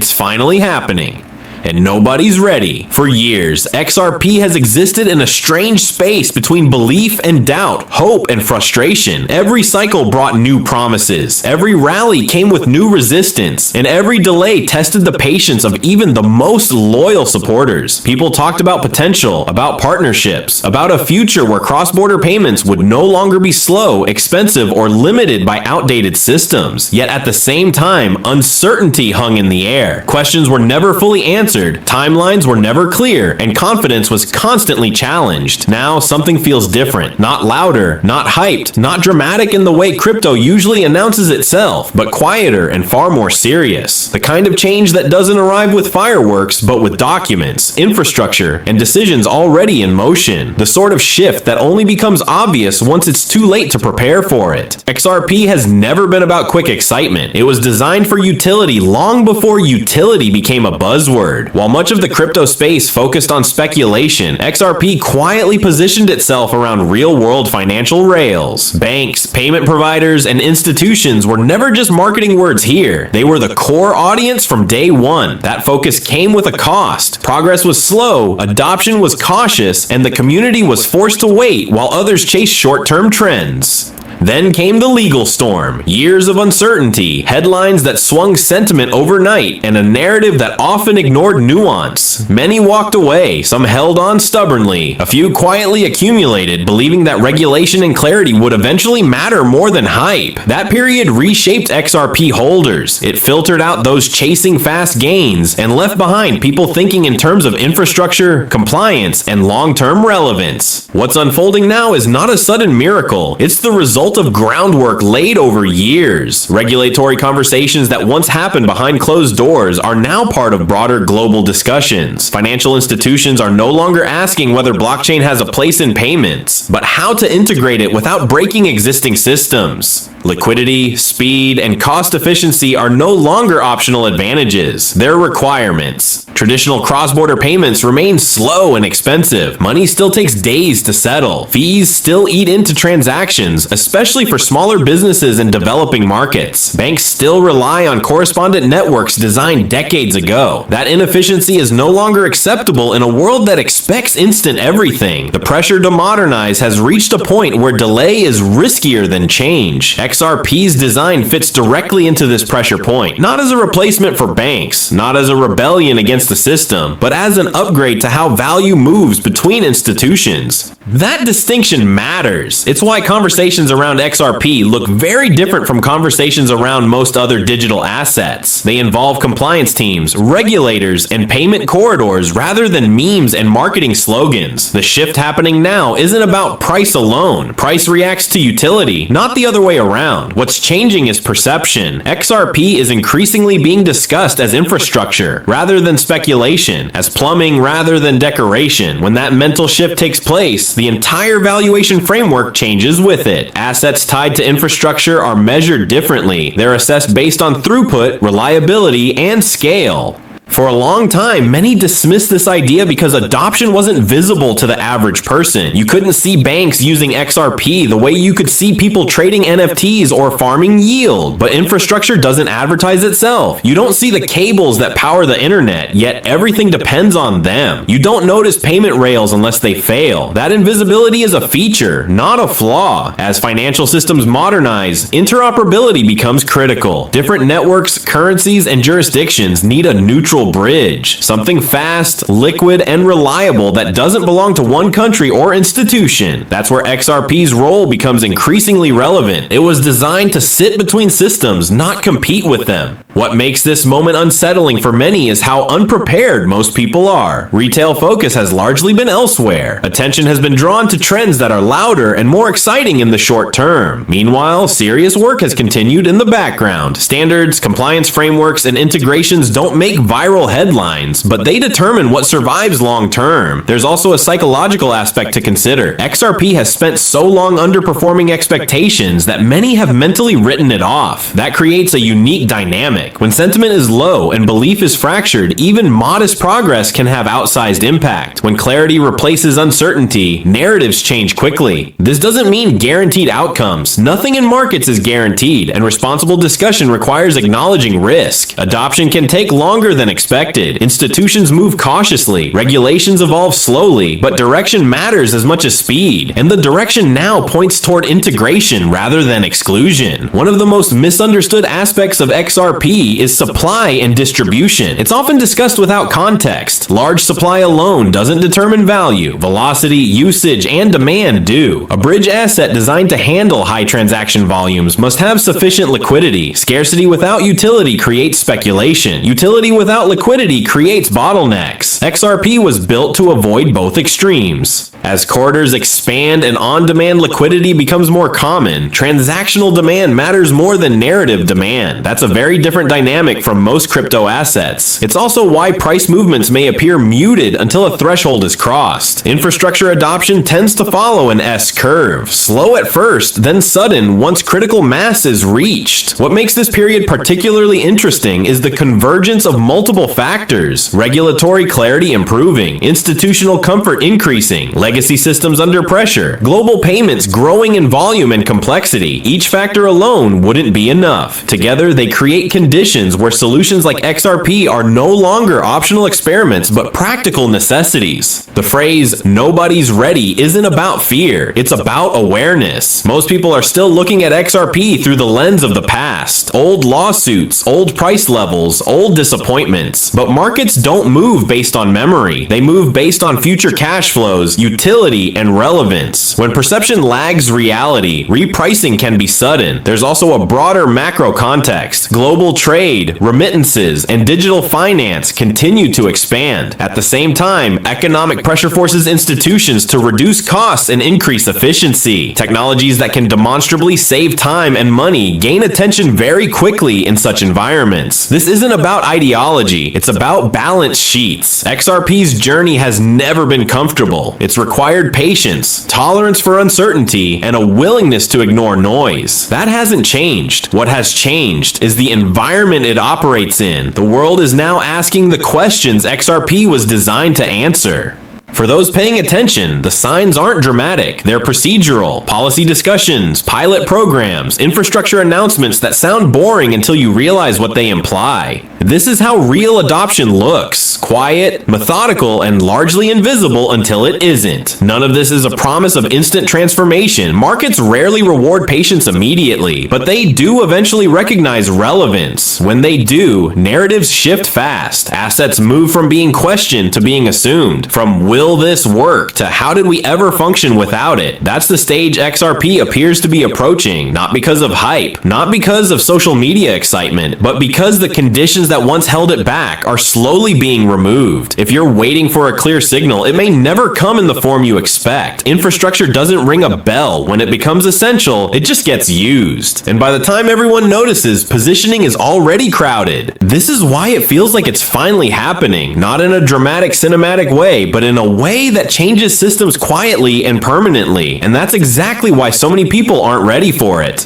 It's finally happening. And nobody's ready. For years, XRP has existed in a strange space between belief and doubt, hope and frustration. Every cycle brought new promises. Every rally came with new resistance. And every delay tested the patience of even the most loyal supporters. People talked about potential, about partnerships, about a future where cross-border payments would no longer be slow, expensive, or limited by outdated systems. Yet at the same time, uncertainty hung in the air. Questions were never fully answered. Timelines were never clear, and confidence was constantly challenged. Now, something feels different. Not louder, not hyped, not dramatic in the way crypto usually announces itself, but quieter and far more serious. The kind of change that doesn't arrive with fireworks, but with documents, infrastructure, and decisions already in motion. The sort of shift that only becomes obvious once it's too late to prepare for it. XRP has never been about quick excitement. It was designed for utility long before utility became a buzzword. While much of the crypto space focused on speculation, XRP quietly positioned itself around real-world financial rails. Banks, payment providers, and institutions were never just marketing words here. They were the core audience from day one. That focus came with a cost. Progress was slow, adoption was cautious, and the community was forced to wait while others chased short-term trends. Then came the legal storm, years of uncertainty, headlines that swung sentiment overnight, and a narrative that often ignored nuance. Many walked away, some held on stubbornly. A few quietly accumulated, believing that regulation and clarity would eventually matter more than hype. That period reshaped XRP holders. It filtered out those chasing fast gains and left behind people thinking in terms of infrastructure, compliance, and long-term relevance. What's unfolding now is not a sudden miracle. It's the result of groundwork laid over years. Regulatory conversations that once happened behind closed doors are now part of broader global discussions. Financial institutions are no longer asking whether blockchain has a place in payments, but how to integrate it without breaking existing systems. Liquidity, speed, and cost efficiency are no longer optional advantages. They're requirements. Traditional cross-border payments remain slow and expensive. Money still takes days to settle. Fees still eat into transactions, especially for smaller businesses in developing markets. Banks still rely on correspondent networks designed decades ago. That inefficiency is no longer acceptable in a world that expects instant everything. The pressure to modernize has reached a point where delay is riskier than change. XRP's design fits directly into this pressure point, not as a replacement for banks, not as a rebellion against the system, but as an upgrade to how value moves between institutions. That distinction matters. It's why conversations around XRP look very different from conversations around most other digital assets. They involve compliance teams, regulators, and payment corridors rather than memes and marketing slogans. The shift happening now isn't about price alone. Price reacts to utility, not the other way around. What's changing is perception. XRP is increasingly being discussed as infrastructure rather than speculation, as plumbing rather than decoration. When that mental shift takes place, the entire valuation framework changes with it. Assets tied to infrastructure are measured differently. They're assessed based on throughput, reliability, and scale. For a long time, many dismissed this idea because adoption wasn't visible to the average person. You couldn't see banks using XRP the way you could see people trading NFTs or farming yield. But infrastructure doesn't advertise itself. You don't see the cables that power the internet, yet everything depends on them. You don't notice payment rails unless they fail. That invisibility is a feature, not a flaw. As financial systems modernize, interoperability becomes critical. Different networks, currencies, and jurisdictions need a neutral bridge, something fast, liquid, and reliable that doesn't belong to one country or institution. That's where XRP's role becomes increasingly relevant. It was designed to sit between systems, not compete with them. What makes this moment unsettling for many is how unprepared most people are. Retail focus has largely been elsewhere. Attention has been drawn to trends that are louder and more exciting in the short term. Meanwhile, serious work has continued in the background. Standards, compliance frameworks, and integrations don't make viral headlines, but they determine what survives long term. There's also a psychological aspect to consider. XRP has spent so long underperforming expectations that many have mentally written it off. That creates a unique dynamic. dynamic. When sentiment is low and belief is fractured, even modest progress can have outsized impact. When clarity replaces uncertainty, narratives change quickly. This doesn't mean guaranteed outcomes. Nothing in markets is guaranteed, and responsible discussion requires acknowledging risk. Adoption can take longer than expected. Institutions move cautiously. Regulations evolve slowly, but direction matters as much as speed. And the direction now points toward integration rather than exclusion. One of the most misunderstood aspects of XRP is supply and distribution. It's often discussed without context. Large supply alone doesn't determine value. Velocity, usage, and demand do. A bridge asset designed to handle high transaction volumes must have sufficient liquidity. Scarcity without utility creates speculation. Utility without liquidity creates bottlenecks. XRP was built to avoid both extremes. As corridors expand and on-demand liquidity becomes more common, transactional demand matters more than narrative demand. That's a very different dynamic from most crypto assets. It's also why price movements may appear muted until a threshold is crossed. Infrastructure adoption tends to follow an S-curve. Slow at first, then sudden once critical mass is reached. What makes this period particularly interesting is the convergence of multiple factors. Regulatory clarity improving, institutional comfort increasing, legacy systems under pressure, global payments growing in volume and complexity. Each factor alone wouldn't be enough. Together, they create conditions where solutions like XRP are no longer optional experiments but practical necessities. The phrase, "nobody's ready," isn't about fear, it's about awareness. Most people are still looking at XRP through the lens of the past. Old lawsuits, old price levels, old disappointments. But markets don't move based on memory. They move based on future cash flows, utility, and relevance. When perception lags reality, repricing can be sudden. There's also a broader macro context. Global trade, remittances, and digital finance continue to expand. At the same time, economic pressure forces institutions to reduce costs and increase efficiency. Technologies that can demonstrably save time and money gain attention very quickly in such environments. This isn't about ideology, it's about balance sheets. XRP's journey has never been comfortable. It's required patience, tolerance for uncertainty, and a willingness to ignore noise. That hasn't changed. What has changed is the environment it operates in. The world is now asking the questions XRP was designed to answer. For those paying attention, the signs aren't dramatic. They're procedural. Policy discussions, pilot programs, infrastructure announcements that sound boring until you realize what they imply. This is how real adoption looks. Quiet, methodical, and largely invisible until it isn't. None of this is a promise of instant transformation. Markets rarely reward patience immediately, but they do eventually recognize relevance. When they do, narratives shift fast. Assets move from being questioned to being assumed. From will this work to how did we ever function without it? That's the stage XRP appears to be approaching, not because of hype, not because of social media excitement, but because the conditions that once held it back are slowly being removed. If you're waiting for a clear signal, it may never come in the form you expect. Infrastructure doesn't ring a bell. When it becomes essential, it just gets used. And by the time everyone notices, positioning is already crowded. This is why it feels like it's finally happening, not in a dramatic cinematic way, but in a way that changes systems quietly and permanently. And that's exactly why so many people aren't ready for it.